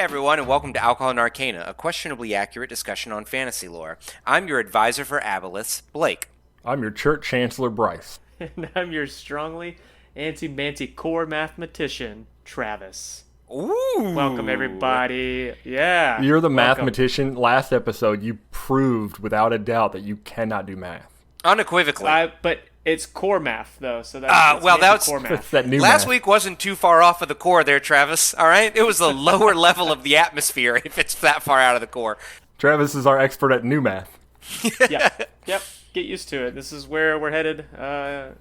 Hey everyone, and welcome to Alcohol and Arcana, a questionably accurate discussion on fantasy lore. I'm your advisor for Aboleth, Blake. I'm your church chancellor, Bryce. And I'm your strongly anti-manticore mathematician, Travis. Ooh! Welcome, everybody. Yeah. You're the welcome. mathematician. Last episode, you proved without a doubt that you cannot do math. Unequivocally. But it's core math, though, so that's core math. That's that new Last math. week wasn't too far off of the core there, Travis, alright? It was the lower level of the atmosphere if it's that far out of the core. Travis is our expert at new math. Yep. Get used to it. This is where we're headed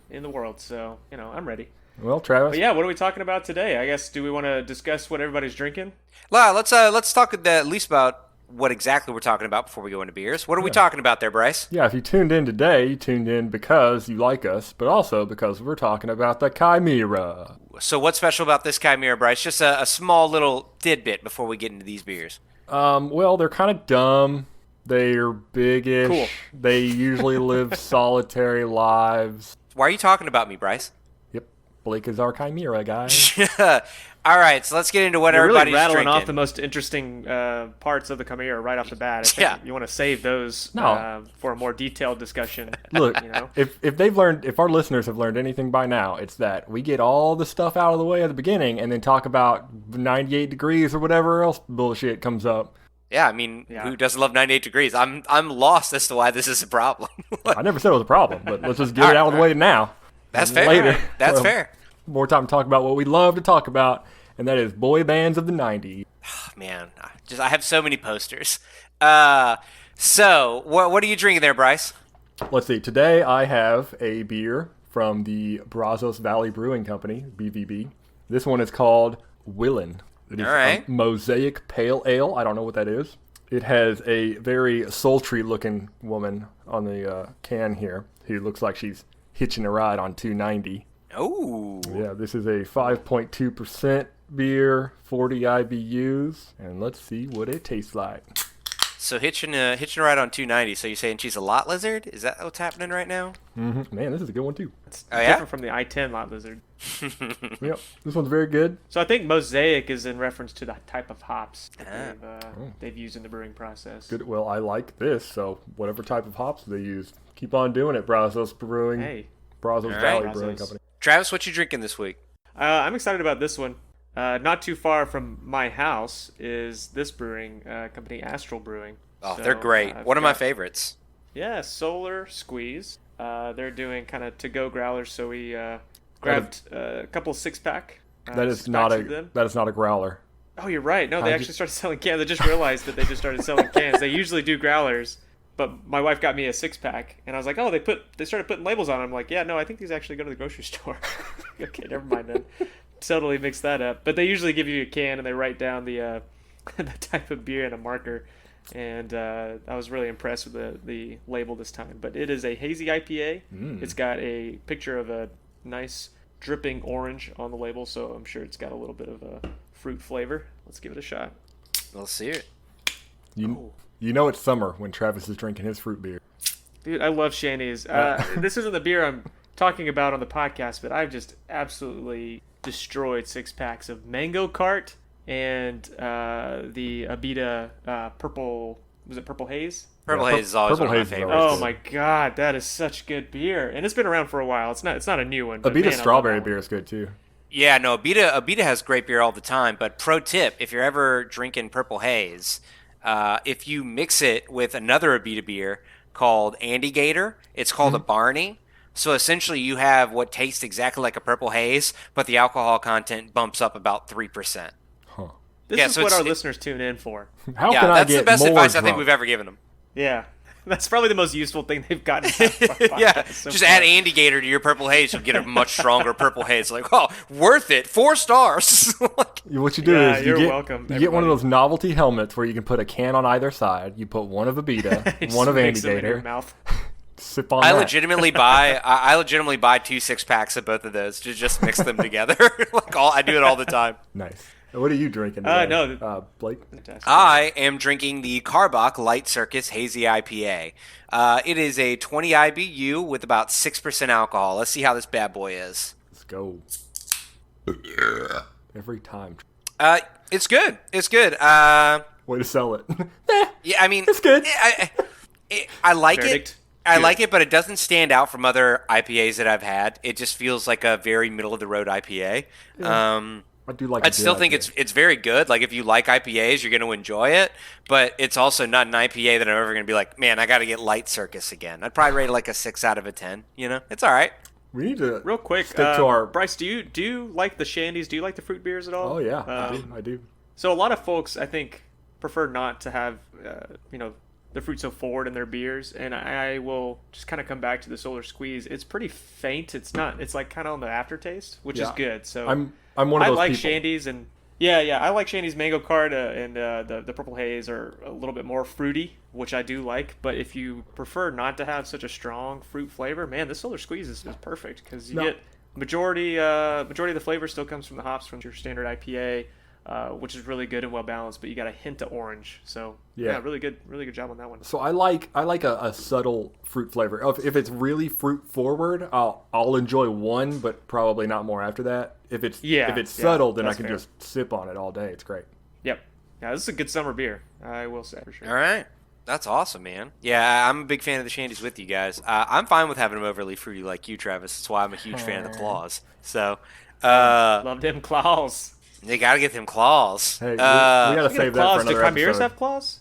in the world, so, I'm ready. Well, Travis. But yeah, what are we talking about today? I guess, do we want to discuss what everybody's drinking? Let's talk at least about what exactly we're talking about before we go into beers. What are we talking about there, Bryce? Yeah, if you tuned in today, you tuned in because you like us, but also because we're talking about the Chimera. So what's special about this Chimera, Bryce? Just a small little tidbit before we get into these beers. Well, they're kind of dumb. They're biggish. Cool. They usually live solitary lives. Why are you talking about me, Bryce? Yep. Blake is our Chimera, guys. All right, so let's get into what You're everybody's really rattling drinking. off the most interesting parts of the Chimera right off the bat. I think you want to save those for a more detailed discussion. Look, if our listeners have learned anything by now, it's that we get all the stuff out of the way at the beginning and then talk about 98 degrees or whatever else bullshit comes up. Yeah, I mean, who doesn't love 98 degrees? I'm lost as to why this is a problem. I never said it was a problem, but let's just get it out of the way now. That's fair. Later, That's fair. More time to talk about what we love to talk about, and that is boy bands of the 90s. Man, I have so many posters. So what are you drinking there, Bryce? Let's see. Today I have a beer from the Brazos Valley Brewing Company, BVB. This one is called Willin'. It is All right. a Mosaic Pale Ale. I don't know what that is. It has a very sultry-looking woman on the can here who looks like she's hitching a ride on 290. Oh. Yeah, this is a 5.2% beer, 40 IBUs, and let's see what it tastes like. So hitching a ride on 290. So you're saying she's a lot lizard? Is that what's happening right now? Mm-hmm. Man, this is a good one too. It's Oh, yeah? different from the I-10 lot lizard. Yep, this one's very good. So I think Mosaic is in reference to the type of hops that they've used in the brewing process. Good. Well, I like this, so whatever type of hops they use, keep on doing it, Brazos Brewing. Hey, Brazos All Valley right. Brewing Brazos. Company. Travis, what you drinking this week? I'm excited about this one. Not too far from my house is this brewing company, Astral Brewing. Oh, So, they're great. I've One of my got- favorites. Yeah, Solar Squeeze. They're doing kind of to-go growlers, so we grabbed a couple six-pack. That is not them. a growler. Oh, you're right. No, they actually started selling cans. I just realized that they just started selling cans. They usually do growlers, but my wife got me a six-pack, and I was like, oh, they started putting labels on them. I'm like, yeah, no, I think these actually go to the grocery store. Okay, never mind then. Totally mixed that up. But they usually give you a can, and they write down the the type of beer and a marker. And I was really impressed with the label this time. But it is a hazy IPA. It's got a picture of a nice dripping orange on the label, so I'm sure it's got a little bit of a fruit flavor. Let's give it a shot. Let's see it. You know it's summer when Travis is drinking his fruit beer. Dude, I love Shanies. This isn't the beer I'm talking about on the podcast, but I've just absolutely destroyed six-packs of Mango Cart and the Abita Purple... Was it Purple Haze? Purple Yeah, Haze is always Purple one of my Haze is favorites. always Oh my god, that is such good beer, and it's been around for a while. It's not a new one. But Abita man, I love strawberry that one. beer is good too. Yeah, no, Abita has great beer all the time. But pro tip, if you're ever drinking Purple Haze, if you mix it with another Abita beer called Andy Gator, it's called a Barney. So essentially you have what tastes exactly like a Purple Haze, but the alcohol content bumps up about 3%. This Yeah, is so what it's- our listeners tune in for. How Yeah, can I that's get the best more advice I think drunk? we've ever given them. Yeah, that's probably the most useful thing they've gotten. Out of our Yeah, podcast so just far. add Andy Gator to your Purple Haze, you'll get a much stronger Purple Haze. Like, oh, worth it, 4 stars. What you do Yeah, is you're you welcome, get one of everybody. those novelty helmets where you can put a can on either side. You put one of Abita, Just one of mix them in your Andy mouth. Sip on I that. legitimately buy 2 6-packs of both of those to just mix them together. I do it all the time. Nice. What are you drinking today? Blake? Fantastic. I am drinking the Karbach Light Circus Hazy IPA. It is a 20 IBU with about 6% alcohol. Let's see how this bad boy is. Let's go. Every time. It's good. It's good. Way to sell it. Yeah, I mean, It's good. I like Verdict? it. I like it, but it doesn't stand out from other IPAs that I've had. It just feels like a very middle of the road IPA. I do like. I'd still think it's very good. Like if you like IPAs, you're going to enjoy it. But it's also not an IPA that I'm ever going to be like, man, I got to get Light Circus again. I'd probably rate it like a 6 out of a 10. You know, it's all right. We need to Real quick, stick to our. Bryce, do you like the shandies? Do you like the fruit beers at all? Oh yeah, I do. So a lot of folks, I think, prefer not to have, the fruit so forward in their beers, and I will just kind of come back to the Solar Squeeze. It's pretty faint. It's not. It's like kind of on the aftertaste, which is good. So I'm one of those I like people. shandies, and I like shandies. Mango Card and the Purple Haze are a little bit more fruity, which I do like. But if you prefer not to have such a strong fruit flavor, man, this Solar Squeeze is perfect because you get majority of the flavor still comes from the hops from your standard IPA. Which is really good and well balanced, but you got a hint of orange. So really good job on that one. So I like a subtle fruit flavor. If it's really fruit forward, I'll enjoy one, but probably not more after that. If it's subtle, then I can just sip on it all day. It's great. Yep. Yeah, this is a good summer beer, I will say for sure. All right. That's awesome, man. Yeah, I'm a big fan of the shandies with you guys. I'm fine with having them overly fruity like you, Travis. That's why I'm a huge fan of the claws. So, love them claws. They gotta get them claws. Hey, we gotta save that for another Do chimeras episode. have claws?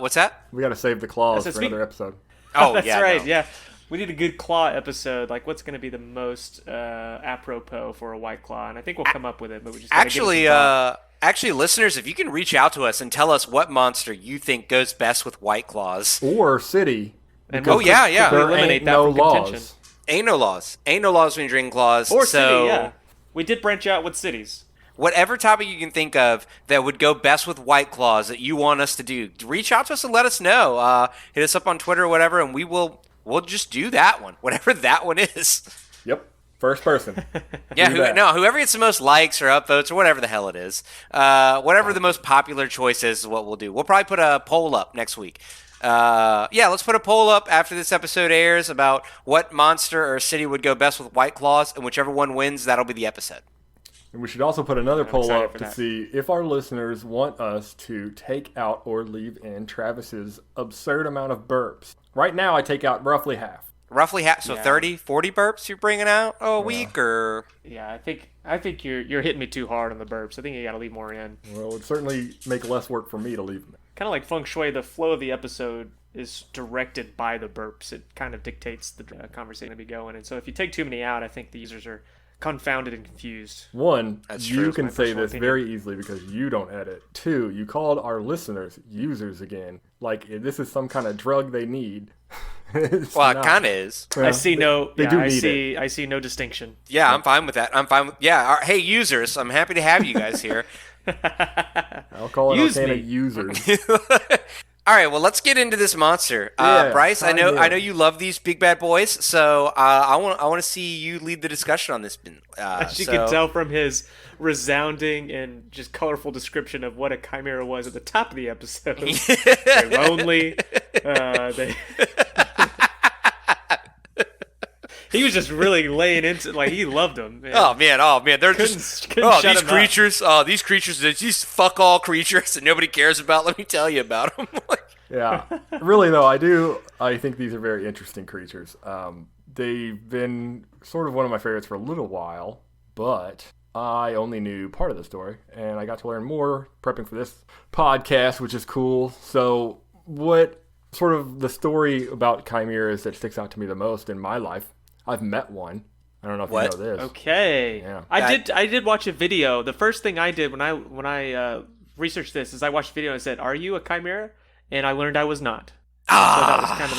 What's that? We gotta save the claws That's for another episode. Oh, that's yeah, right. no. Yeah, we need a good claw episode. Like, what's going to be the most apropos for a white claw? And I think we'll come up with it. But we just gotta give it some thought. Actually, listeners, if you can reach out to us and tell us what monster you think goes best with white claws. Or city. And Oh, yeah. we There eliminate ain't that no from contention. laws. Ain't no laws. Ain't no laws when you're drinking claws. Or so city, yeah. We did branch out with cities. whatever topic you can think of that would go best with White Claws that you want us to do, reach out to us and let us know. Hit us up on Twitter or whatever, and we'll just do that one, whatever that one is. Yep. First person. Yeah, Do that. whoever gets the most likes or upvotes or whatever the hell it is, whatever the most popular choice is what we'll do. We'll probably put a poll up next week. Let's put a poll up after this episode airs about what monster or city would go best with White Claws, and whichever one wins, that'll be the episode. And we should also put another poll excited up for to that. see if our listeners want us to take out or leave in Travis's absurd amount of burps. Right now, I take out roughly half. Roughly half, so Yeah. 30, 40 burps you're bringing out a week, or... Yeah, I think you're hitting me too hard on the burps. I think you got to leave more in. Well, it would certainly make less work for me to leave them. Kind of like feng shui, the flow of the episode is directed by the burps. It kind of dictates the conversation to be going. And so if you take too many out, I think the users are confounded and confused. One, That's you true. can My say personal this opinion. very easily because you don't edit. Two, you called our listeners users again. Like, this is some kind of drug they need. It's Well, it not. kind of is. Well, I see no. they yeah, do I need see. I see no distinction. Yeah, I'm fine with that. I'm fine with... Yeah, hey, users, I'm happy to have you guys here. I'll call it Use Arcana me. users. All right, well, let's get into this monster. Yeah, Bryce, I know yeah. you love these big bad boys, so I want to see you lead the discussion on this. As you can tell from his resounding and just colorful description of what a chimera was at the top of the episode. They're lonely. He was just really laying into like he loved them. Man. Oh man, they're Couldn't just shut these him up. creatures. These creatures, they're these fuck all creatures that nobody cares about. Let me tell you about them. Yeah. Really, though, I think these are very interesting creatures. They've been sort of one of my favorites for a little while, but I only knew part of the story, and I got to learn more prepping for this podcast, which is cool. So what sort of the story about chimeras that sticks out to me the most in my life, I've met one. I don't know if What? you know this. Okay. Yeah. I did watch a video. The first thing I did when I researched this is I watched a video and it said, "Are you a chimera?" And I learned I was not. So that was kind of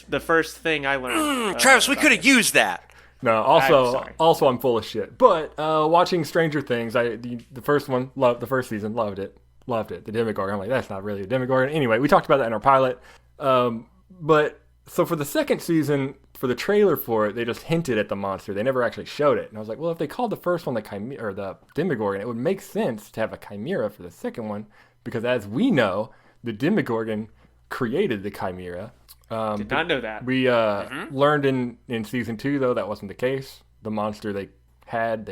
the first thing I learned. Travis, we about could have used that. No, sorry. also I'm full of shit. But watching Stranger Things, the first one, the first season, loved it. The Demogorgon. I'm like, that's not really a Demogorgon. Anyway, we talked about that in our pilot. But so for the second season, for the trailer for it, they just hinted at the monster. They never actually showed it. And I was like, well, if they called the first one the Chimera or the Demogorgon, it would make sense to have a Chimera for the second one, because as we know, the Demogorgon created the Chimera. Did not know that. We learned in season 2, though, that wasn't the case. The monster they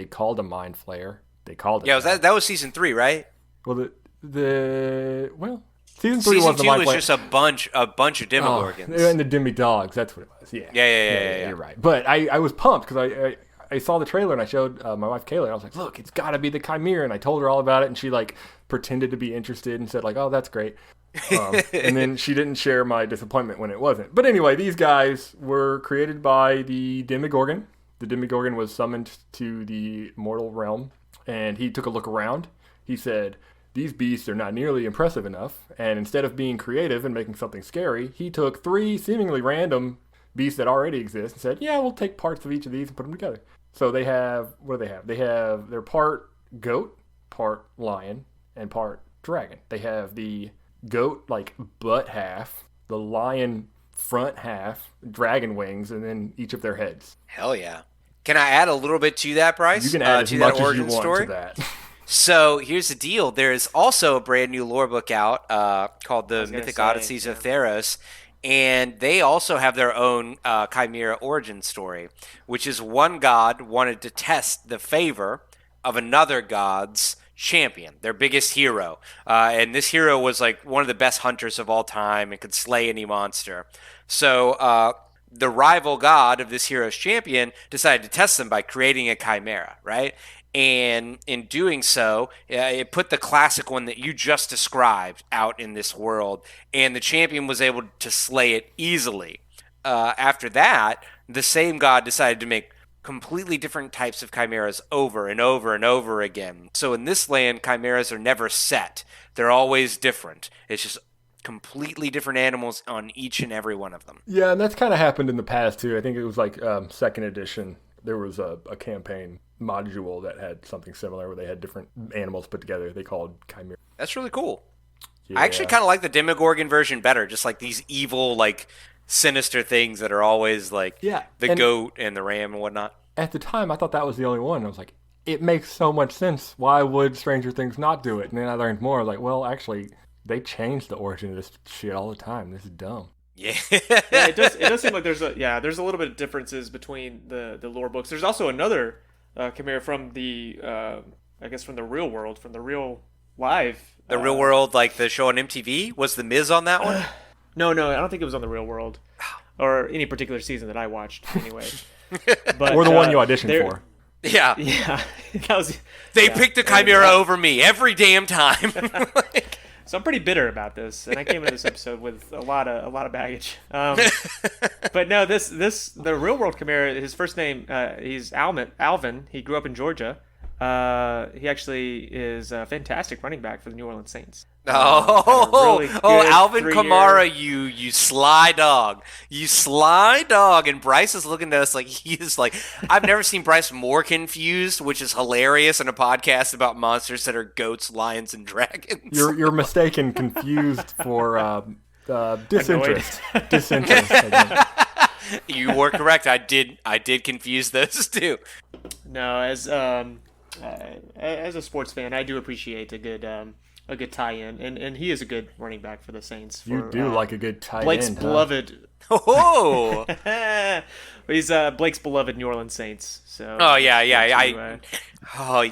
called a Mind Flayer. they called it. Yeah, that was season 3, right? Well, season 3 season wasn't 2 like was just a bunch of Demogorgons. And the Demi-Dogs, that's what it was. Yeah. You're right. But I was pumped because I saw the trailer and I showed my wife Kayla and I was like, look, it's got to be the Chimera, and I told her all about it and she like pretended to be interested and said like, oh, that's great. And then she didn't share my disappointment when it wasn't. But anyway, these guys were created by the Demogorgon. The Demogorgon was summoned to the mortal realm, and he took a look around. He said, these beasts are not nearly impressive enough, and instead of being creative and making something scary, he took 3 seemingly random beasts that already exist and said, yeah, we'll take parts of each of these and put them together. So they have, what do they have? They're part goat, part lion, and part dragon. They have the goat, like, butt half, the lion front half, dragon wings, and then each of their heads. Hell yeah. Can I add a little bit to that, Bryce? You can add as to much that as origin you want story? to that. So here's the deal. There is also a brand new lore book out called The Mythic Odysseys of Theros, and they also have their own Chimera origin story, which is one god wanted to test the favor of another god's champion, their biggest hero. And this hero was like one of the best hunters of all time and could slay any monster. So the rival god of this hero's champion decided to test them by creating a chimera, right? And in doing so, it put the classic one that you just described out in this world, and the champion was able to slay it easily. After that, the same god decided to make completely different types of chimeras over and over and over again. So in this land, chimeras are never set. They're always different. It's just completely different animals on each and every one of them. Yeah, and that's kind of happened in the past, too. I think it was like 2nd edition. There was a campaign module that had something similar where they had different animals put together. They called chimera. That's really cool. Yeah. I actually kind of like the Demogorgon version better, just like these evil, like, sinister things that are always like the goat and the ram and whatnot. At the time, I thought that was the only one. I was like, it makes so much sense. Why would Stranger Things not do it? And then I learned more. I was like, well, actually, they change the origin of this shit all the time. This is dumb. Yeah. Yeah, it does seem like there's a little bit of differences between the lore books. There's also another chimera from the from the real world, from the real live. The real world, like the show on MTV? Was The Miz on that one? No, I don't think it was on the real world, or any particular season that I watched. Anyway, but, or the one you auditioned for. Yeah. That was. They picked the chimera over me every damn time. So I'm pretty bitter about this, and I came into this episode with a lot of baggage. But no, the real world chimera. His first name, he's Alvin. He grew up in Georgia. He actually is a fantastic running back for the New Orleans Saints. Alvin Kamara, you sly dog. And Bryce is looking at us like he is like, I've never seen Bryce more confused, which is hilarious in a podcast about monsters that are goats, lions, and dragons. You're mistaken, confused for disinterest. Disinterest. You were correct. I did confuse those too. No, as a sports fan, I do appreciate a good tie-in, and he is a good running back for the Saints. You do like a good tie-in. Blake's beloved. Oh, he's Blake's beloved New Orleans Saints. So. Oh yeah.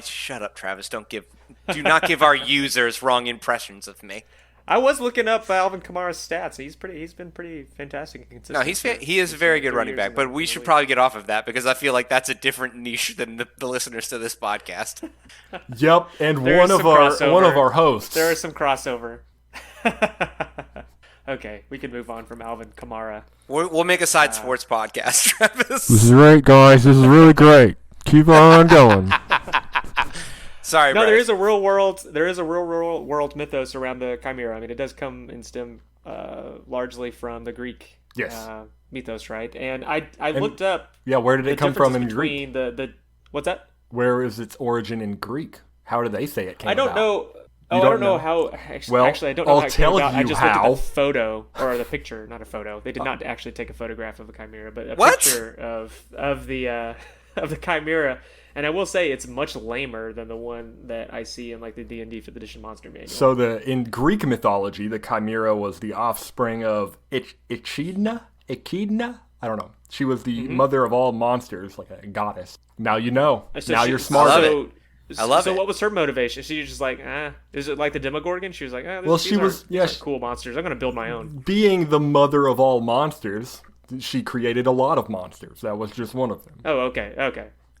Shut up, Travis. Do not give our users wrong impressions of me. I was looking up Alvin Kamara's stats. He's been pretty fantastic and consistent. No, he is a very good running back, but we should probably get off of that because I feel like that's a different niche than the listeners to this podcast. Yep, and one of our hosts. There is some crossover. Okay, we can move on from Alvin Kamara. We'll make a side sports podcast, Travis. This is great, guys. This is really great. Keep on going. Sorry, no, Bryce. there is a real world mythos around the chimera. I mean, it does come and stem largely from the Greek mythos, right? And I looked up. Yeah, where did it come from in Greek? What's that? Where is its origin in Greek? How do they say it came about? I don't know. I don't know how. Actually, I don't know how it came about. I just looked at the photo or the picture, not a photo. They did not actually take a photograph of a chimera, but a picture of the chimera. And I will say it's much lamer than the one that I see in like the D&D 5th edition monster manual. So in Greek mythology, the chimera was the offspring of Echidna. I don't know. She was the mother of all monsters, like a goddess. Now you know. Now you're smart. I love so it. what was her motivation? She was just like, is it like the Demogorgon? She was like, Well, she was cool monsters. I'm gonna build my own. being the mother of all monsters. She created a lot of monsters. That was just one of them. Oh, okay.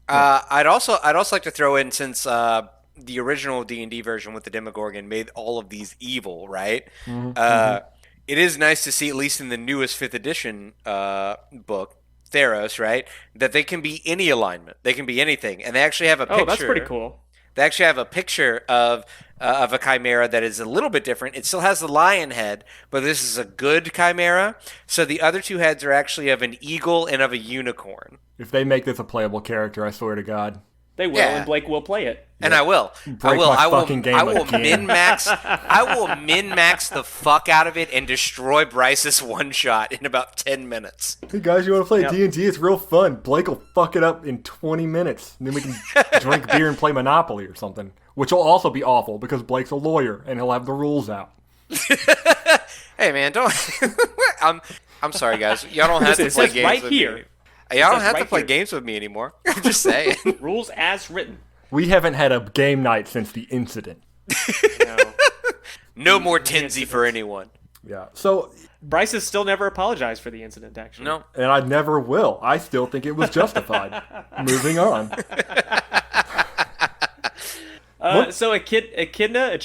I'd also like to throw in, since the original D&D version with the Demogorgon made all of these evil, right? It is nice to see, at least in the newest 5th edition book, Theros, right, that they can be any alignment. They can be anything, and they actually have a picture. Oh, that's pretty cool. They actually have a picture of a chimera that is a little bit different. It still has the lion head, but this is a good chimera. So the other 2 heads are actually of an eagle and of a unicorn. If they make this a playable character, I swear to God. They will, Yeah. and Blake will play it. And I will. Break my fucking game I will again. min-max. I will min-max the fuck out of it and destroy Bryce's one shot in about 10 minutes. Hey guys, you want to play Yep. D&D? It's real fun. Blake will fuck it up in 20 minutes. And then we can drink beer and play Monopoly or something. Which will also be awful because Blake's a lawyer and he'll have the rules out. Hey man, don't. I'm sorry guys. Y'all don't have to It play says games right with here. me. Y'all don't says have to right play here. games with me anymore. I'm just saying. Rules as written. We haven't had a game night since the incident. No. No more tinsy for anyone. Yeah. So, Bryce has still never apologized for the incident, actually. No. and I never will. I still think it was justified. Moving on. So Echidna,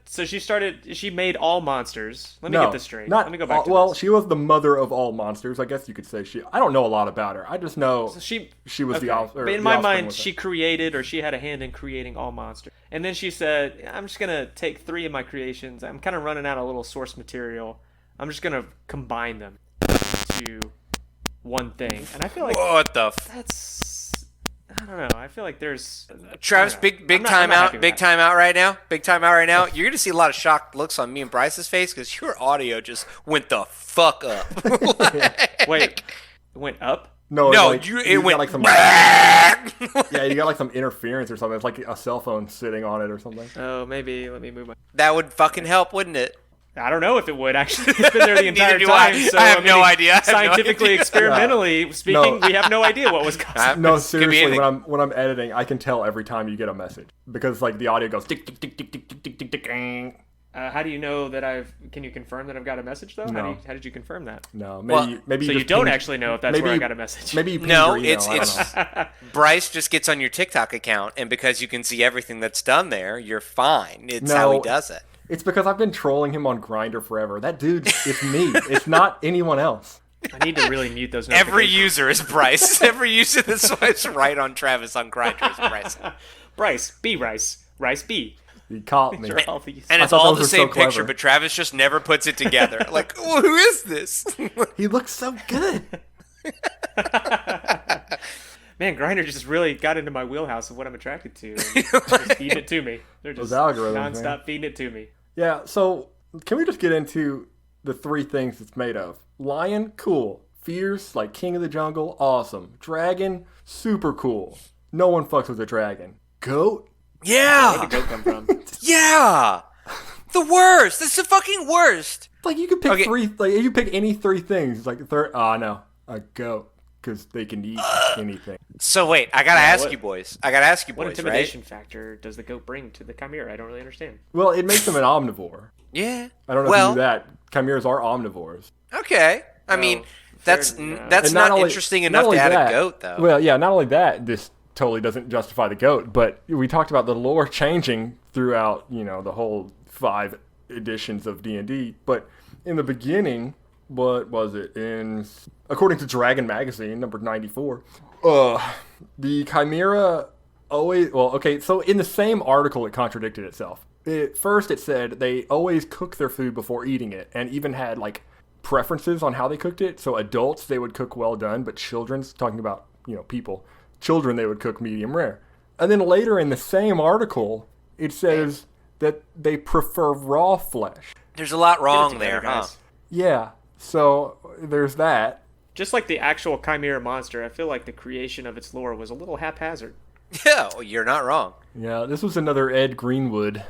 so she made all monsters. Let me get this straight. Let me go back to well, this. she was the mother of all monsters. I guess you could say I don't know a lot about her. I just know She was the okay. or But in the my offspring mind, was her. she created, or she had a hand in creating all monsters. And then she said, I'm just going to take 3 of my creations. I'm kind of running out of little source material. I'm just going to combine them to one thing. And I feel like What the? that's... I don't know. I feel like there's... Travis, I don't know. big I'm not time happy out. with Big that. time out right now. Big time out right now. You're gonna see a lot of shocked looks on me and Bryce's face because your audio just went the fuck up. Wait, it went up? No, like, it got went like some yeah. yeah, you got like some interference or something. It's like a cell phone sitting on it or something. Oh, maybe. Let me move my... That would fucking help, wouldn't it? I don't know if it would, actually. It's been there the entire Neither do time. I. So, I have no idea. I have no Scientifically, idea. experimentally speaking, No. we have no idea what was causing No, Could be seriously, anything. when I'm editing, I can tell every time you get a message because like the audio goes tick tick tick tick tick tick tick tick tick. How do you know that Can you confirm that I've got a message, though? No. How did you confirm that? No, Well, maybe So you you just don't pinged- actually know if that's maybe where I you- got a message. Maybe you pinged No, your email, it's I don't know. Bryce just gets on your TikTok account, and because you can see everything that's done there, you're fine. It's No. how he does it. It's because I've been trolling him on Grindr forever. That dude, it's me. It's not anyone else. I need to really mute those Every notifications. user is Bryce. Every user that swipes right on Travis on Grindr is Bryce. Bryce, B Rice. Rice B. He caught me. These are all these. And I it's thought all those the were so same picture, clever. but Travis just never puts it together. Like, oh, who is this? He looks so good. Man, Grindr just really got into my wheelhouse of what I'm attracted to. And just feeding it to me. They're just Those algorithms, nonstop man. feeding it to me. Yeah, so can we just get into the 3 things it's made of? Lion, cool. Fierce, like king of the jungle, awesome. Dragon, super cool. No one fucks with a dragon. Goat? Where'd Yeah. the goat come from? Yeah. The worst. That's the fucking worst. Like you could pick Okay. 3, like you pick any 3 things. Like no, a goat, because they can eat anything. So wait, I gotta ask what- you boys. I gotta ask you What boys, right? intimidation factor does the goat bring to the chimera? I don't really understand. Well, it makes them an omnivore. Yeah. I don't know well, if you knew that. Chimeras are omnivores. Okay. I mean, fair that's enough. that's And not only- interesting not enough only to add that- a goat, though. Well, yeah, not only that, this totally doesn't justify the goat, but we talked about the lore changing throughout, the whole 5 editions of D&D, but in the beginning, what was it? According to Dragon Magazine, number 94, the Chimera so in the same article it contradicted itself. First it said they always cook their food before eating it, and even had like preferences on how they cooked it. So adults, they would cook well done, but children's, talking about, children, they would cook medium rare. And then later in the same article, it says that they prefer raw flesh. There's a lot Get it wrong together, there, huh? guys. Yeah, so there's that. Just like the actual chimera monster, I feel like the creation of its lore was a little haphazard. Yeah, well, you're not wrong. Yeah, this was another Ed Greenwood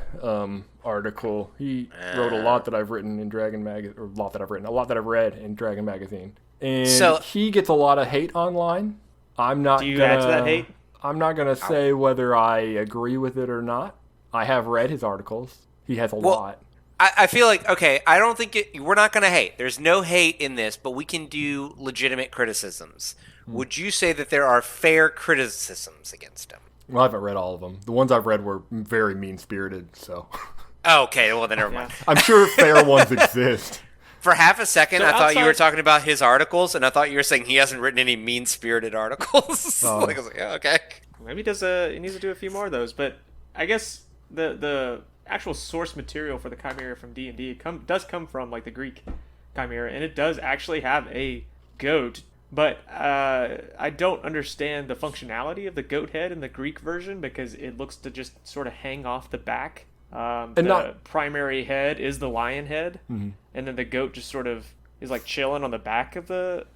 article. He wrote a lot that I've written in Dragon Magazine, or a lot that I've read in Dragon Magazine. And So- he gets a lot of hate online. I'm not Do you gonna, add to that hate? I'm not going to say whether I agree with it or not. I have read his articles. He has a lot. I feel like, okay, I don't think we're not going to hate. There's no hate in this, but we can do legitimate criticisms. Would you say that there are fair criticisms against him? Well, I haven't read all of them. The ones I've read were very mean-spirited, so. Okay, well, then never mind. I'm sure fair ones exist. For half a second, So I thought you were talking about his articles, and I thought you were saying he hasn't written any mean-spirited articles. I was like, yeah, okay. Maybe he needs to do a few more of those, but I guess the actual source material for the Chimera from D&D does come from like the Greek Chimera, and it does actually have a goat, but I don't understand the functionality of the goat head in the Greek version because it looks to just sort of hang off the back. The primary head is the lion head, and then the goat just sort of is like chilling on the back of the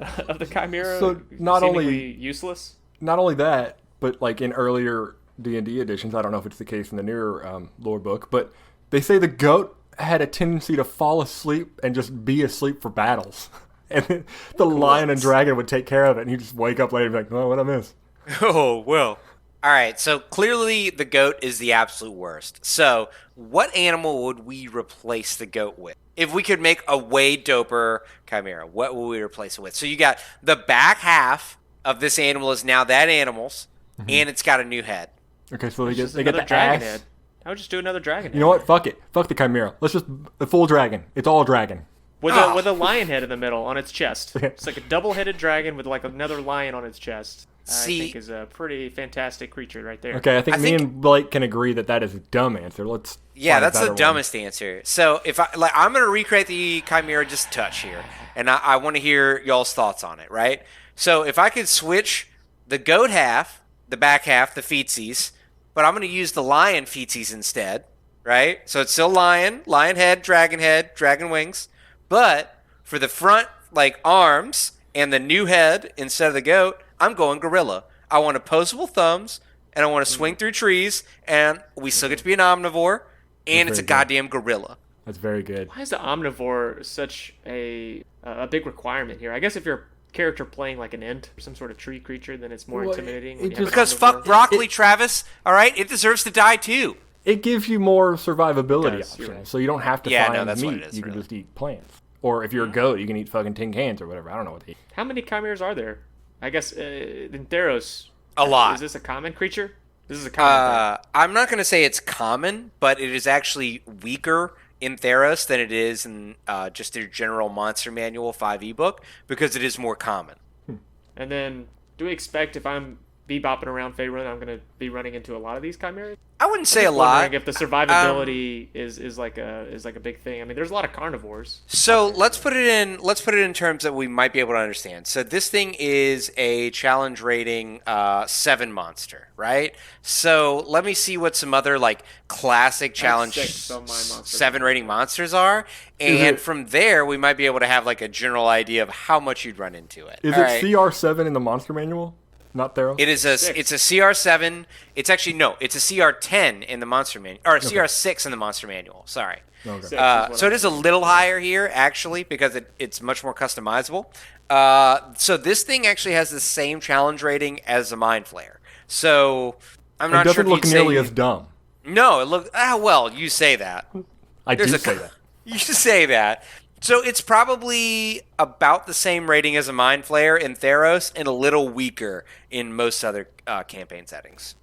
Chimera. So not only useless. Not only that, but like in earlier D&D editions, I don't know if it's the case in the newer lore book, but they say the goat had a tendency to fall asleep and just be asleep for battles. And then the lion and dragon would take care of it, and you just wake up later and be like, oh, what'd I miss? Oh, well. All right, so clearly the goat is the absolute worst. So what animal would we replace the goat with? If we could make a way doper Chimera, what would we replace it with? So you got the back half of this animal is now that animal's, and it's got a new head. Okay, so they get the dragon ass. head. I would just do another dragon head. You know what? Fuck it. Fuck the Chimera. Let's just the full dragon. It's all dragon. With a lion head in the middle on its chest. It's like a double-headed dragon with like another lion on its chest. I think is a pretty fantastic creature right there. Okay, I think me and Blake can agree that is a dumb answer. That's the dumbest answer. So if I'm going to recreate the Chimera just a touch here, and I want to hear y'all's thoughts on it, right? So if I could switch the goat half, the back half, the feetsies, but I'm going to use the lion feetsies instead, right? So it's still lion head, dragon wings, but for the front like arms and the new head instead of the goat, I'm going gorilla. I want opposable thumbs, and I want to swing through trees, and we still get to be an omnivore, and it's a goddamn gorilla. That's very good. Why is the omnivore such a big requirement here? I guess if you're a character playing like an ent or some sort of tree creature, then it's more intimidating. Because fuck broccoli, Travis, all right? It deserves to die, too. It gives you more survivability options, right. So you don't have to find meat. You can just eat plants. Or if you're a goat, you can eat fucking tin cans or whatever. I don't know what they eat. How many chimeras are there? I guess in Theros, a lot. Is this a common creature? This is a common thing. I'm not going to say it's common, but it is actually weaker in Theros than it is in just their general Monster Manual 5e book because it is more common. And then, do we expect if I'm bebopping around Faerun, I'm going to be running into a lot of these chimeras? I wouldn't say a lot. If the survivability is like a big thing. I mean, there's a lot of carnivores. So let's put it in terms that we might be able to understand. So this thing is a challenge rating 7 monster, right? So let me see what some other like classic challenge 7 rating monsters are, and from there we might be able to have like a general idea of how much you'd run into it. Is it CR7 in the Monster Manual? Not Theros? It's a CR7. It's actually it's a CR10 in the Monster Manual, or CR6 in the Monster Manual. Sorry. Okay. So it is a little higher here actually because it's much more customizable. So this thing actually has the same challenge rating as the Mind Flayer. So I'm not sure. It doesn't look nearly as dumb. No, it looks. Well, you say that. I do say that. You say that. So it's probably about the same rating as a Mind Flayer in Theros and a little weaker in most other campaign settings.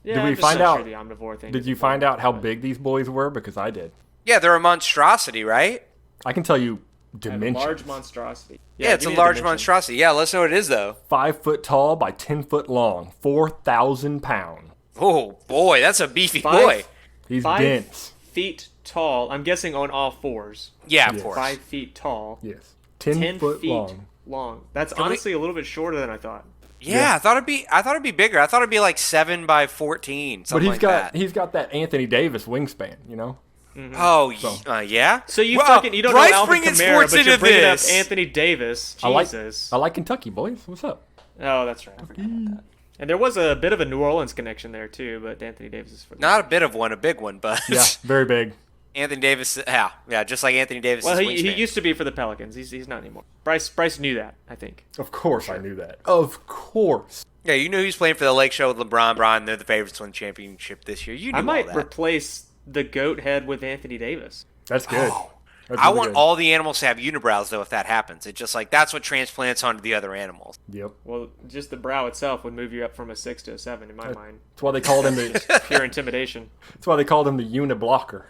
Yeah, did we find out? Sure the omnivore thing did you find out how big these boys were? Because I did. Yeah, they're a monstrosity, right? I can tell you dimensions. A large monstrosity. Yeah, it's a large monstrosity. Yeah, let's know what it is though. 5 foot tall by 10 foot long, 4,000 pounds. Oh boy, that's a beefy boy. He's dense. 5 feet tall. I'm guessing on all fours. Yeah, of course. 5 feet tall. Yes. 10 foot feet long. That's honestly a little bit shorter than I thought. Yeah, I thought it'd be bigger. I thought it'd be like 7 by 14, something like that. But he's got that Anthony Davis wingspan, you know. Mm-hmm. Oh, yeah. So you don't know Alvin Kamara, but you're bringing up Anthony Davis. Jesus. I like Kentucky, boys. What's up? Oh, that's right. I forgot about that. And there was a bit of a New Orleans connection there too, but Anthony Davis is for not a bit of one, a big one, but yeah, very big. Anthony Davis, yeah, just like Anthony Davis. Well, he used to be for the Pelicans. He's not anymore. Bryce knew that, I think. Of course, I knew that. Of course. Yeah, you know who's playing for the Lake Show with LeBron. Bryan, they're the favorites to win the championship this year. You knew I might all that. replace the goat head with Anthony Davis. That's good. Oh. That's I really want good. all the animals to have unibrows, though, if that happens. It's just like that's what transplants onto the other animals. Yep. Well, just the brow itself would move you up from a 6 to a 7 in my mind. That's why they called him the. Pure intimidation. That's why they called him the uniblocker.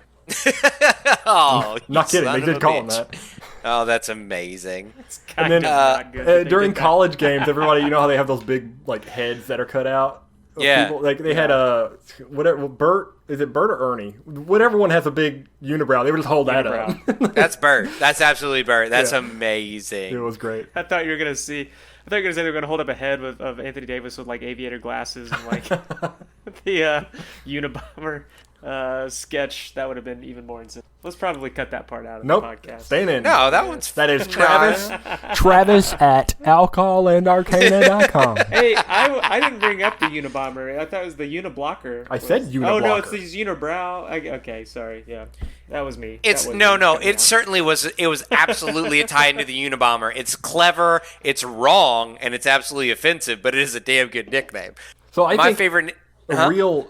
Oh, Not kidding. son They of a did call him bitch. that. Oh, that's amazing. And then not good that they during did that. college games, everybody, you know how they have those big like heads that are cut out. Of Yeah. people? Like they had whatever Bert. Is it Bert or Ernie? Whatever one has a big unibrow, they would just hold that up. That's Bert. That's absolutely Bert. That's Yeah. amazing. It was great. I thought you were gonna say they were gonna hold up a head of Anthony Davis with like aviator glasses and like the Unabomber sketch. That would have been even more insane. Let's probably cut that part out of Nope. the podcast. Staying in. No, that one's That is No, Travis. Travis at alcoholandarcana.com. Hey, I didn't bring up the Unabomber. I thought it was the Uniblocker. I said Oh no, uniblocker. it's these Unibrow. Okay, sorry. Yeah, that was me. It's That was no. me coming It out. certainly was. It was absolutely a tie into the Unabomber. It's clever. It's wrong, and it's absolutely offensive. But it is a damn good nickname. So I My think favorite. a real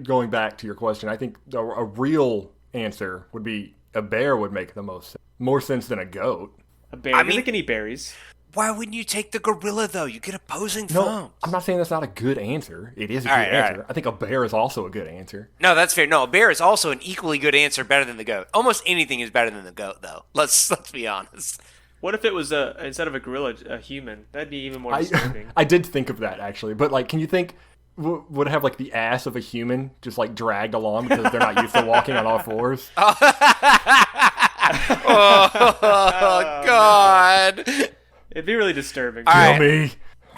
going back to your question, I think a real answer would be a bear would make the most sense. More sense than a goat. A bear. I Does mean- it can eat berries? Why wouldn't you take the gorilla though? You get opposing No, thumbs. I'm not saying that's not a good answer. It is a All good right, all answer. right. I think a bear is also a good answer. No, that's fair. No, a bear is also an equally good answer, better than the goat. Almost anything is better than the goat, though. Let's be honest. What if it was instead of a gorilla, a human? That'd be even more disturbing. I did think of that actually, but like, can you think would it have like the ass of a human just like dragged along because they're not used to walking on all fours? Oh God! It'd be really disturbing. All right. Kill me.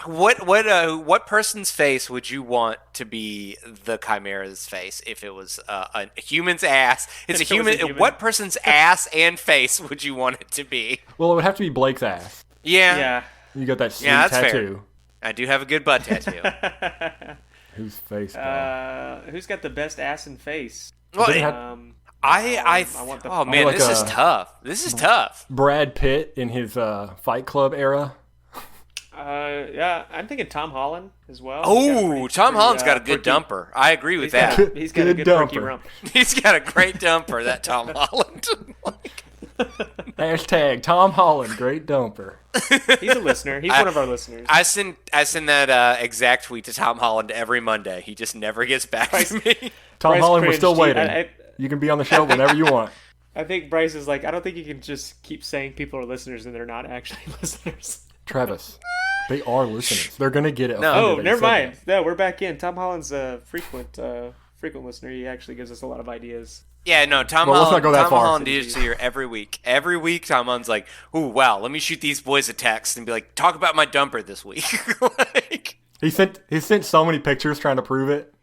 What person's face would you want to be the Chimera's face if it was a human's ass? It's a If it was human. a human. What person's ass and face would you want it to be? Well, it would have to be Blake's ass. Yeah, Yeah. You got that sweet Yeah, that's fair. tattoo. I do have a good butt tattoo. Whose face? Bro? Who's got the best ass and face? Well, Doesn't have- I want the- oh man, like this is a- tough. This is tough. Brad Pitt in his Fight Club era. Yeah, I'm thinking Tom Holland as well. Oh, Tom Holland's got a good dumper. I agree with that. He's got a Good good perky dumper. rump. He's got a great dumper, that Tom Holland. Hashtag Tom Holland, great dumper. He's a listener. He's one of our listeners. I send that exact tweet to Tom Holland every Monday. He just never gets back to me. Tom Bryce Holland, we're cringed. still waiting. I You can be on the show whenever you want. think Bryce is like, I don't think you can just keep saying people are listeners and they're not actually listeners. Travis, they are listeners. They're gonna get it. No. offended Oh, that you never said mind. that. No, we're back in. Tom Holland's a frequent listener. He actually gives us a lot of ideas. Yeah, no, Tom Well, let's Holland. not go that Tom far. Holland is here every week. Every week, Tom Holland's like, "Ooh, wow, let me shoot these boys a text and be like, talk about my dumper this week." Like, He sent so many pictures trying to prove it.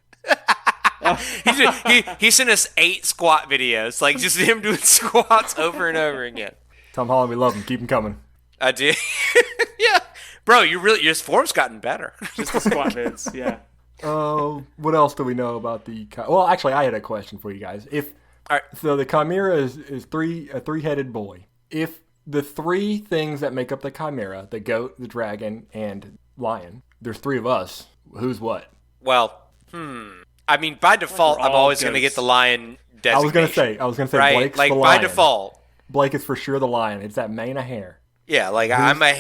he sent us 8 squat videos, like just him doing squats over and over again. Tom Holland, we love him. Keep him coming. I did. Yeah, bro, your form's gotten better. Just the squat vids. Yeah. What else do we know about the? Well, actually, I had a question for you guys. All right. So the Chimera is a three-headed boy. If the three things that make up the Chimera, the goat, the dragon, and lion, there's 3 of us. Who's what? Well, I mean, by default, We're I'm all always going to goats. get the lion designation. I was gonna say right? Blake's Like the by lion. default. Blake is for sure the lion. It's that mane of hair. Yeah, like I'm a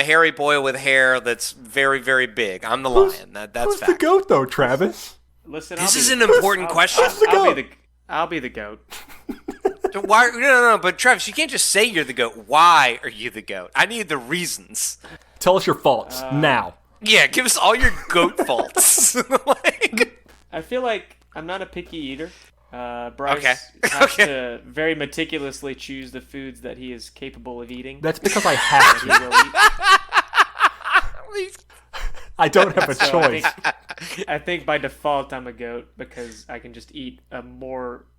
hairy boy with hair that's very, very big. I'm the lion. That's Who's fact. the goat though, Travis? Listen, This I'll is be an the- important question. I'll be the goat. Why? No. But Travis, you can't just say you're the goat. Why are you the goat? I need the reasons. Tell us your faults now. Yeah, give us all your goat faults. Like, I feel like I'm not a picky eater. Bryce Okay. has Okay. to very meticulously choose the foods that he is capable of eating. That's because I have He to. will eat. I don't have a So choice. I think by default I'm a goat because I can just eat a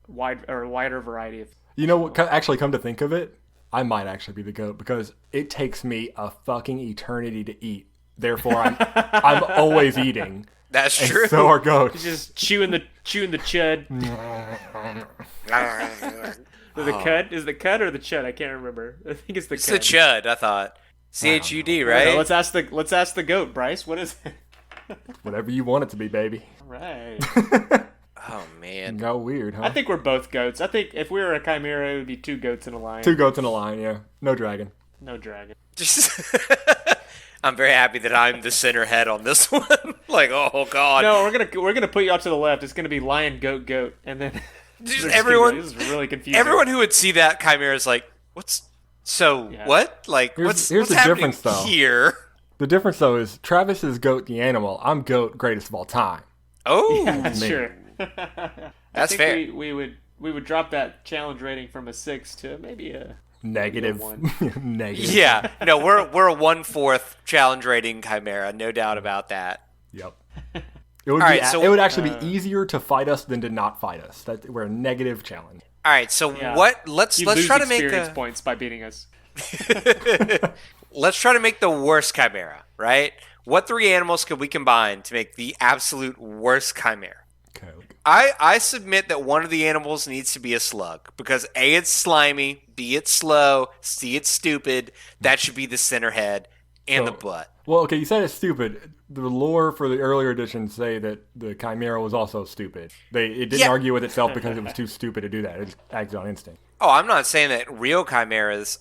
wider variety of. You know what? Actually, come to think of it, I might actually be the goat because it takes me a fucking eternity to eat. Therefore, I'm always eating. that's And true. so are goats. Just chewing the chud. The cud is the cud or the chud? I can't remember. I think it's the It's cud. the chud. I thought CHUD, I don't know. right? Let's ask the goat, Bryce. What is it? Whatever you want it to be, baby. All right. Oh man. Go weird, huh? I think we're both goats. I think if we were a chimera, it would be 2 goats and a lion. 2 goats in a line, yeah. No dragon. No dragon. I'm very happy that I'm the center head on this one. Like, oh god. No, we're gonna put you off to the left. It's gonna be lion, goat, goat, and then Just everyone. This is really confusing. Everyone who would see that chimera is like, what's so Yeah. what? Like, Here's what's the happening difference, though. here? The difference, though, is Travis is goat the animal. I'm goat greatest of all time. Oh, Yeah, that's man. true. That's I think fair. We would drop that challenge rating from a 6 to maybe a Negative. one. Negative. Yeah, no, we're a 1/4 challenge rating chimera, no doubt about that. Yep. It would, Alright, so- it would actually be easier to fight us than to not fight us. We're a negative challenge. All right, so Yeah. what? Let's You lose try to make experience a points by beating us. let's try to make the worst chimera, right? What 3 animals could we combine to make the absolute worst chimera? Okay. I submit that one of the animals needs to be a slug because A, it's slimy, B, it's slow, C, it's stupid. That should be the center head and So- the butt. Well, okay, you said it's stupid. The lore for the earlier editions say that the Chimera was also stupid. It didn't Yeah. argue with itself because it was too stupid to do that. It just acted on instinct. Oh, I'm not saying that real chimeras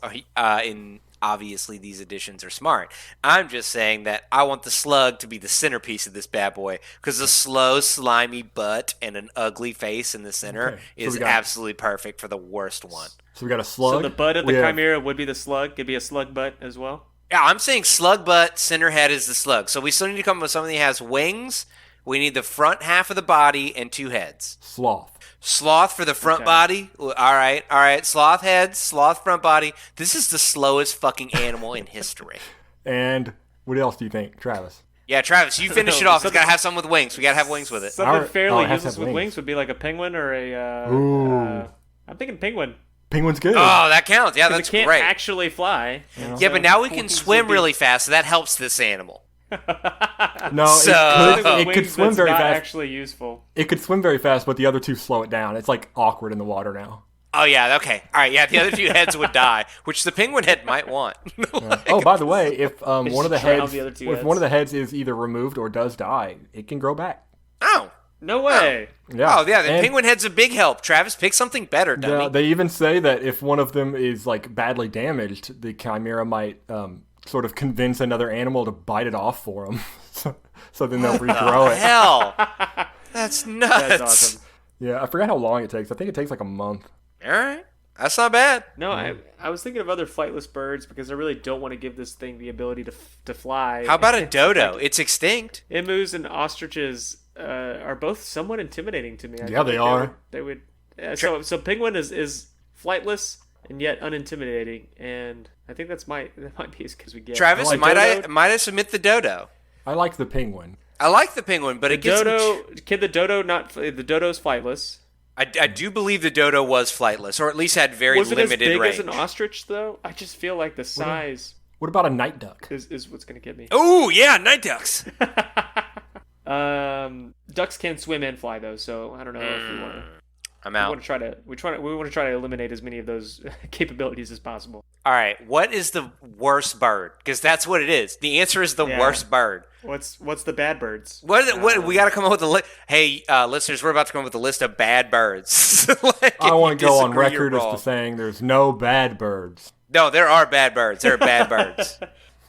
in obviously these editions are smart. I'm just saying that I want the slug to be the centerpiece of this bad boy because the slow, slimy butt and an ugly face in the center Okay, so is we got- absolutely perfect for the worst one. So we got a slug. So the butt of the we have- chimera would be the slug. Could be a slug butt as well. Yeah, I'm saying slug butt, center head is the slug. So we still need to come up with something that has wings. We need the front half of the body and 2 heads. Sloth. Sloth for the front Okay. body. All right. Sloth head, sloth front body. This is the slowest fucking animal in history. And what else do you think, Travis? Yeah, Travis, you finish it off. It's Something- got to have something with wings. We got to have wings with it. Something Alright. fairly Oh, it has to useless have with wings. wings would be like a penguin or a. Ooh. I'm thinking penguin. Penguin's good. Oh, that counts. Yeah, Because that's it can't great. actually fly. Yeah, but now we can wings swim would be- really fast, so that helps this animal. No, So- it could Wings swim that's very not fast. actually useful. It could swim very fast, but the other 2 slow it down. It's like awkward in the water now. Oh, yeah, okay. All right, yeah, the other 2 heads would die, which the penguin head might want. Oh, by the way, if one of the drown heads, the other 2 if heads. one of the heads is either removed or does die, it can grow back. Oh. No way. Yeah. Oh, yeah, the And, penguin head's a big help. Travis, pick something better, dummy. yeah, they even say that if one of them is like badly damaged, the chimera might sort of convince another animal to bite it off for them. so then they'll regrow it. Hell. That's nuts. That's awesome. Yeah, I forgot how long it takes. I think it takes like a month. All right. That's not bad. No, I was thinking of other flightless birds because I really don't want to give this thing the ability to fly. How about a dodo? It's extinct. Emus and ostriches are both somewhat intimidating to me. I Yeah, feel they like are. They would. So penguin is flightless and yet unintimidating, and I think that might be as good as we get. Travis, like might dodo. I submit the dodo? I like the penguin. I like the penguin, but it gets Can the dodo not? The dodo's flightless. I do believe the dodo was flightless, or at least had very Was it as limited big range. as an ostrich though? I just feel like the size What about a night duck? is what's gonna get me. Oh yeah, night ducks. Ducks can swim and fly though, so I don't know if we want to. I'm We out. want to try to we want to try to eliminate as many of those capabilities as possible. All right, what is the worst bird? Because that's what it is. The answer is the Yeah. worst bird. What's the bad birds? What is it? What we got to come up with a list. Hey, listeners, we're about to come up with a list of bad birds. Like, I if want you to go on disagree, record you're as wrong. to saying there's no bad birds. No, there are bad birds. There are bad birds.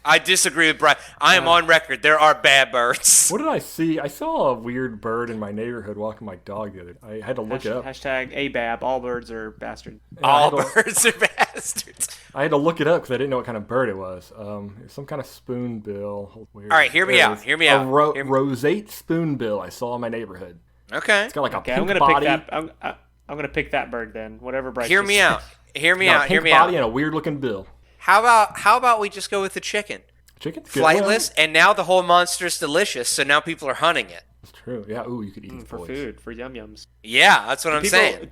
I disagree with Bryan. I am on record. There are bad birds. What did I see? I saw a weird bird in my neighborhood walking my dog the other day. I had to look it up. Hashtag ABAB. All birds are bastard. All I had to- birds are bastards. I had to look it up because I didn't know what kind of bird it was. It was some kind of spoonbill. All right, hear me out, hear me out. Hear me- Roseate spoonbill I saw in my neighborhood. Okay. It's got like a Okay, pink I'm gonna body, pick that. I'm gonna pick that bird then. Whatever Bryce. Hear just me said. out. Hear me got a out. Hear pink me body out. and a weird looking bill. How about we just go with the chicken? Chicken's good. Flightless, and now the whole monster's delicious, so now people are hunting it. That's true. Yeah. Ooh, you could eat it For boys. food, for yum yums. Yeah, that's what I'm saying.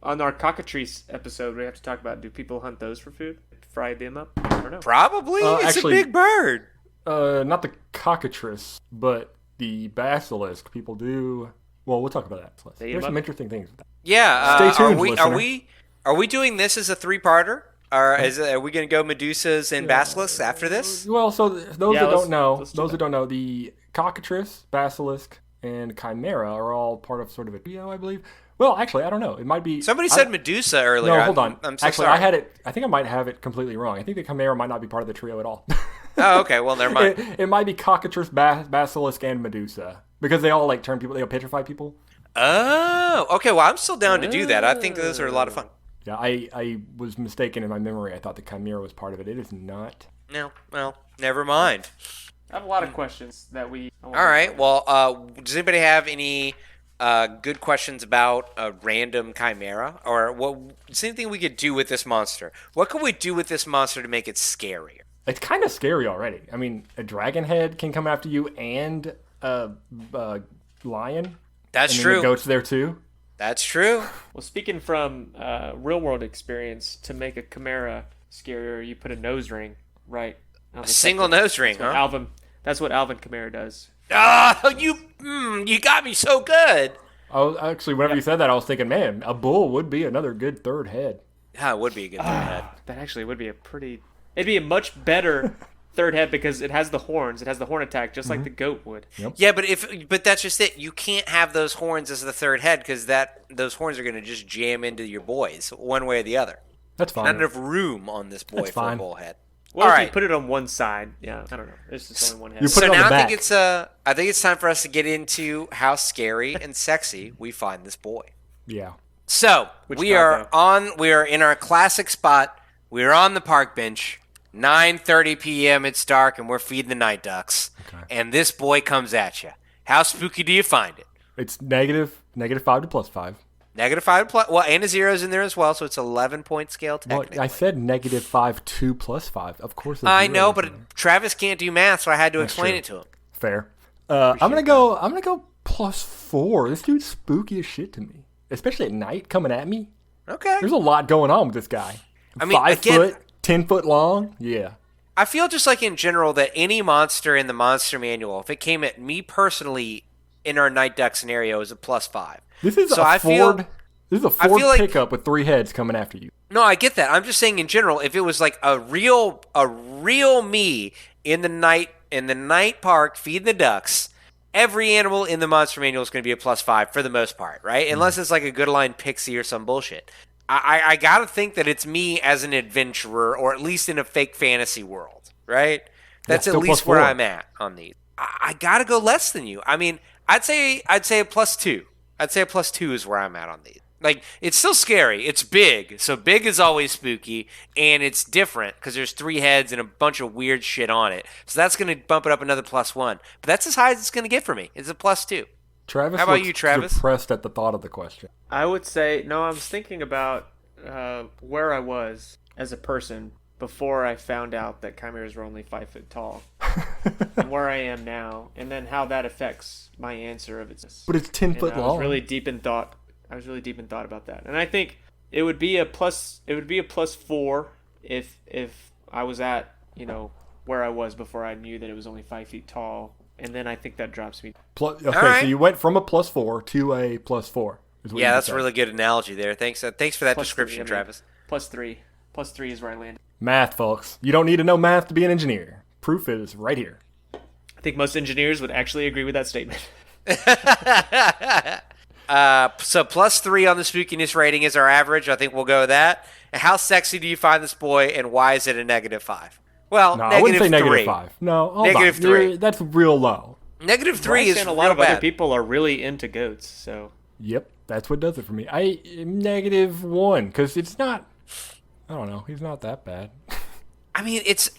On our cockatrice episode, we have to talk about: do people hunt those for food? Fry them up? I don't know. Probably. It's actually- a big bird. Not the cockatrice, but the basilisk. People do. Well, we'll talk about that. They eat There's them some up? interesting things with that. Yeah. Stay tuned, are listener. we doing this as a 3-parter? Are we going to go Medusas and Basilisks after this? Well, so those Yeah, that don't know, let's do those that. that don't know, the cockatrice, basilisk, and chimera are all part of sort of a trio, I believe. Well, actually, I don't know. It might be. Somebody said Medusa earlier. No, hold on. I'm so Actually, sorry. I had it. I think I might have it completely wrong. I think the chimera might not be part of the trio at all. Oh, okay. Well, never mind. It might be cockatrice, basilisk, and Medusa because they all like turn people. They petrify people. Oh, okay. Well, I'm still down to do that. I think those are a lot of fun. Yeah, I was mistaken in my memory. I thought the chimera was part of it. It is not. No, well, never mind. I have a lot of questions that we. All right. Well, does anybody have any good questions about a random chimera, or what's anything we could do with this monster? What could we do with this monster to make it scarier? It's kind of scary already. I mean, a dragon head can come after you, and a lion. That's and true. The goat's there too. That's true. Well, speaking from real world experience, to make a chimera scarier, you put a nose ring right. On A the single septum. nose ring, huh? That's what Alvin Kamara does. Oh, you got me so good. Actually, whenever you said that, I was thinking, man, a bull would be another good third head. Yeah, it would be a good third head. That actually would be it'd be a much better third head because it has the horns. It has the horn attack just like the goat would. Yep. Yeah, but that's just it. You can't have those horns as the third head because those horns are going to just jam into your boys one way or the other. That's fine. Not enough room on this boy That's for a fine. bull head. Well, All if right. you put it on one side, yeah, I don't know. It's just only one head. You put So it on now the I back. think it's time for us to get into how scary and sexy we find this boy. Yeah. So Which we dog, are in our classic spot. We're on the park bench. 9:30 p.m. It's dark, and we're feeding the night ducks. Okay. And this boy comes at you. How spooky do you find it? It's -5 to +5. -5 plus, well, and a zero's in there as well, so it's 11-point scale Well, technically. I said -5 to +5. Of course. I zero know, is but in there. Travis can't do math, so I had to That's explain true. it to him. Fair. I'm gonna go +4. This dude's spooky as shit to me, especially at night coming at me. Okay. There's a lot going on with this guy. I mean, 5 again- foot, 10 foot long. Yeah. I feel just like in general that any monster in the monster manual, if it came at me personally in our night duck scenario, is a +5. This is So a I feel- Ford. This is a I Ford feel like- pickup with 3 heads coming after you. No, I get that. I'm just saying in general, if it was like a real me in the night park feeding the ducks, every animal in the monster manual is going to be a +5 for the most part, right? Unless it's like a good line pixie or some bullshit. I gotta think that it's me as an adventurer, or at least in a fake fantasy world, right? That's at still least where +4. I'm at on these. I gotta go less than you. I mean, I'd say a +2. I'd say a +2 is where I'm at on these. Like, it's still scary. It's big, so big is always spooky, and it's different because there's 3 heads and a bunch of weird shit on it. So that's gonna bump it up another +1. But that's as high as it's gonna get for me. It's a +2. Travis, How about looks you, Travis? depressed at the thought of the question. I would say no. I was thinking about where I was as a person before I found out that chimeras were only 5 foot tall, and where I am now, and then how that affects my answer of its. But it's 10 And foot I long. was really deep in thought. About that, and I think it would be a plus. It would be a +4 if I was at where I was before I knew that it was only 5 feet tall, and then I think that drops me. Okay, right. so you went from a +4 to a +4. Is what Yeah, you that's a said. really good analogy there. Thanks for that Plus description, 3, I mean. Travis. +3. +3 is where I landed. Math, folks. You don't need to know math to be an engineer. Proof is right here. I think most engineers would actually agree with that statement. So +3 on the spookiness rating is our average. I think we'll go with that. And how sexy do you find this boy, and why is it a -5? Well, No, I wouldn't say -3. -5. No, hold Negative on. 3. That's real low. -3 is and a real lot of bad. other people are really into goats, so Yep, that's what does it for me. I -1 because it's not. I don't know. He's not that bad. I mean, it's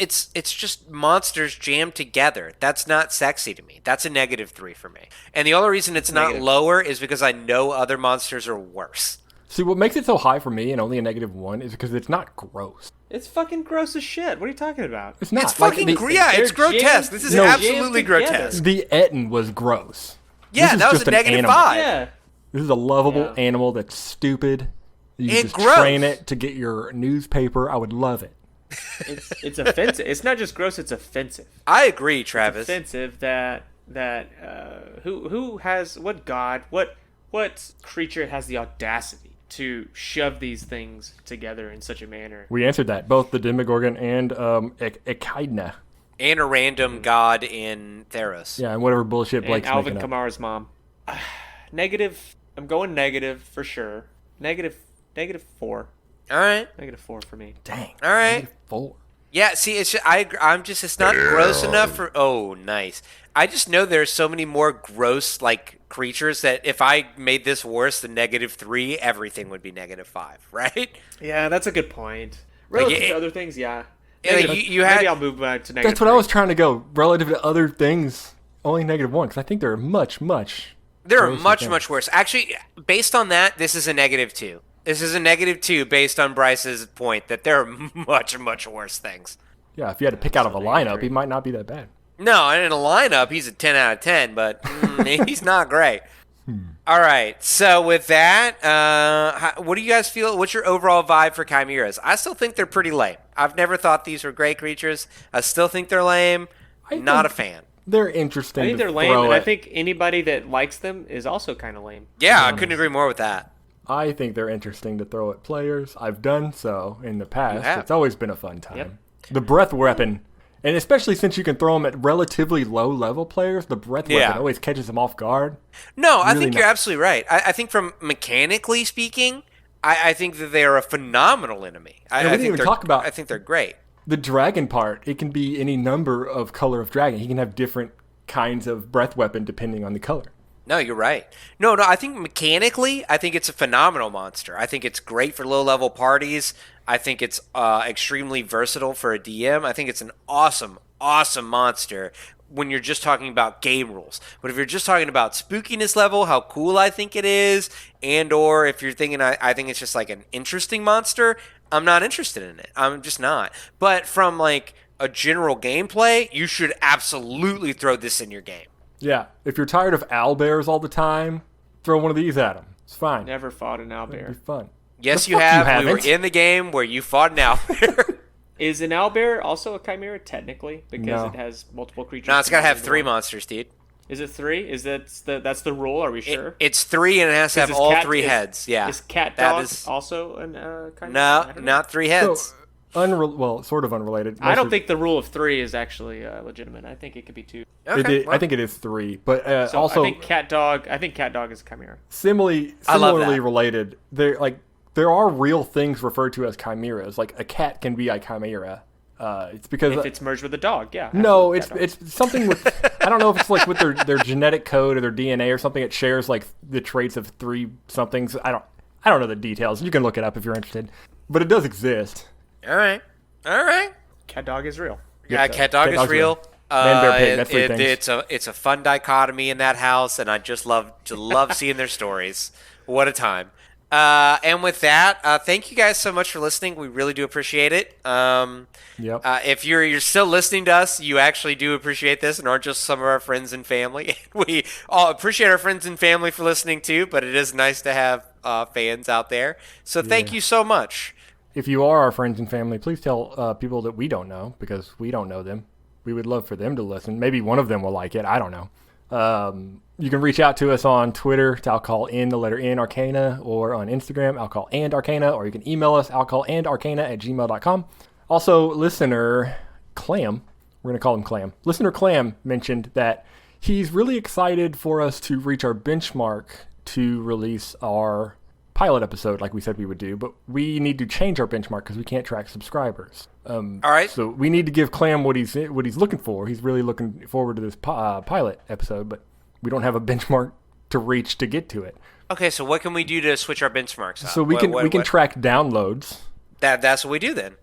just monsters jammed together. That's not sexy to me. That's a -3 for me. And the only reason it's not Negative. lower is because I know other monsters are worse. See, what makes it so high for me and only a -1 is because it's not gross. it's fucking gross as shit. What are you talking about? It's not. It's fucking yeah, they're it's grotesque. jammed- This is they're absolutely jammed together. grotesque. The Etten was gross. Yeah, This is that was just a an animal. -5. Yeah, This is a lovable Yeah. animal that's stupid. You And just gross. train it to get your newspaper. I would love it. it's offensive. It's not just gross. It's offensive. I agree, Travis. Offensive that who has what god what What creature has the audacity to shove these things together in such a manner? We answered that. Both the Demogorgon and Echidna. And a random god in Theros. Yeah, and whatever bullshit Blake's And Alvin making up. Kamara's mom. Negative. I'm going negative for sure. Negative 4. All right. -4 for me. Dang. All right. -4. Yeah, see, it's not gross enough for. Oh, nice. I just know there's so many more gross like creatures that if I made this worse than -3, everything would be -5, right? Yeah, that's a good point. Relative to other things, yeah. Yeah, Maybe I'll move back to -3. That's what I was trying to go. Relative to other things, only -1, because I think there are much They're grosser much, things. much worse. Actually, based on that, this is a -2. This is a -2 based on Bryce's point that there are much, much worse things. Yeah, if you had to pick out of a So lineup, -3. he might not be that bad. No, and in a lineup, he's a 10 out of 10, but he's not great. All right, so with that, what do you guys feel? What's your overall vibe for chimeras? I still think they're pretty lame. I've never thought these were great creatures. I still think they're lame. Not a fan. They're interesting. I think to they're lame, throw and I at- think anybody that likes them is also kind of lame. Yeah, I couldn't agree more with that. I think they're interesting to throw at players. I've done so in the past. have. It's always been a fun time. Yep. The breath weapon, and especially since you can throw them at relatively low level players, the breath Yeah. weapon always catches them off guard. No, I Really think you're not. absolutely right. I think from mechanically speaking, I think that they are a phenomenal enemy. we I didn't think even they're- talk about- I think they're great. The dragon part, it can be any number of color of dragon. He can have different kinds of breath weapon depending on the color. No, you're right. No, I think mechanically, I think it's a phenomenal monster. I think it's great for low-level parties. I think it's extremely versatile for a DM. I think it's an awesome, awesome monster when you're just talking about game rules. But if you're just talking about spookiness level, how cool I think it is, and or if you're thinking I think it's just like an interesting monster, I'm not interested in it. I'm just not. But from like a general gameplay, you should absolutely throw this in your game. Yeah, if you're tired of owlbears all the time, throw one of these at him. It's fine. Never fought an It'd be owlbear. fun. Yes, The you fuck have. you We were haven't. in the game where you fought an owlbear. Is an owlbear also a chimera technically because No. it has multiple creatures? No, it's got to have combined into 3 one? monsters, dude. Is it 3? That's the rule? Are we sure? It's 3 and it has to have Is all cat- 3 is- heads. Yeah. Is cat That dog is- also an chimera? No, I don't know. not 3 So, heads. well, sort of unrelated. I don't think the rule of 3 is actually legitimate. I think it could be 2. Okay, I think it is 3, but So also I think cat dog is a chimera. I love similarly that. related. There are real things referred to as chimeras. Like a cat can be a chimera. It's because If it's merged with a dog, yeah. no, absolutely, cat dog. it's something with I don't know if it's like with their genetic code or their DNA or something. It shares like the traits of 3 somethings. I don't know the details. You can look it up if you're interested, but it does exist. All right. Cat dog is real. Yeah, cat dog Cat is dog's real. real. Man, bear, pig, that's 3 things. It's a fun dichotomy in that house, and I just love seeing their stories. What a time! And with that, thank you guys so much for listening. We really do appreciate it. Yep. If you're still listening to us, you actually do appreciate this and aren't just some of our friends and family. We all appreciate our friends and family for listening too, but it is nice to have fans out there. So thank you so much. If you are our friends and family, please tell people that we don't know because we don't know them. We would love for them to listen. Maybe one of them will like it. I don't know. You can reach out to us on Twitter to alcohol in the letter N Arcana, or on Instagram, alcohol and Arcana, or you can email us alcoholandarcana@gmail.com. Also, listener Clam, we're going to call him Clam. Listener Clam mentioned that he's really excited for us to reach our benchmark to release our pilot episode like we said we would do, but we need to change our benchmark because we can't track subscribers. All right. So we need to give Clam what he's looking for. He's really looking forward to this pilot episode, but we don't have a benchmark to reach to get to it. Okay, so what can we do to switch our benchmarks up? So we can track downloads. That's what we do then.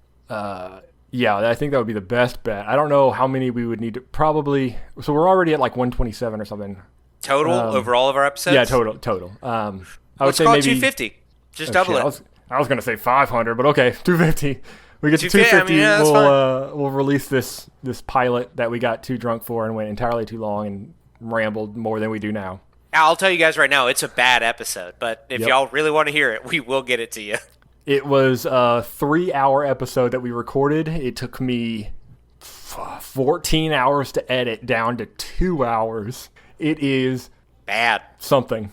Yeah, I think that would be the best bet. I don't know how many we would need to probably. So we're already at like 127 or something. Total over all of our episodes? Yeah, total. I would Let's say call it maybe 250. Just oh, double shit, it. I was gonna say 500, but okay, 250. We get to 250, 250. yeah, that's We'll release this pilot that we got too drunk for and went entirely too long and rambled more than we do now. I'll tell you guys right now, it's a bad episode, but if Yep. y'all really want to hear it, we will get it to you. It was a 3-hour episode that we recorded. It took me 14 hours to edit down to 2 hours. It is Bad. something.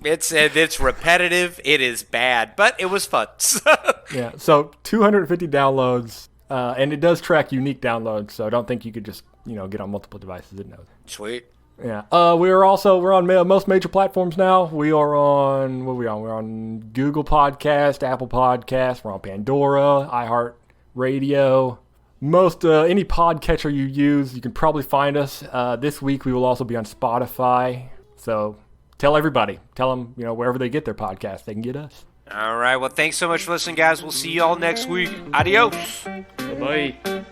It's repetitive. It is bad, but it was fun. Yeah, so 250 downloads, and it does track unique downloads, so I don't think you could just, get on multiple devices. It knows. Sweet. Yeah. We're on most major platforms now. We are on, what are we on? We're on Google Podcast, Apple Podcast. We're on Pandora, iHeartRadio. Most any podcatcher you use, you can probably find us. This week we will also be on Spotify. So tell everybody. Tell them, wherever they get their podcast, they can get us. All right. Well, thanks so much for listening, guys. We'll see you all next week. Adios. Bye-bye.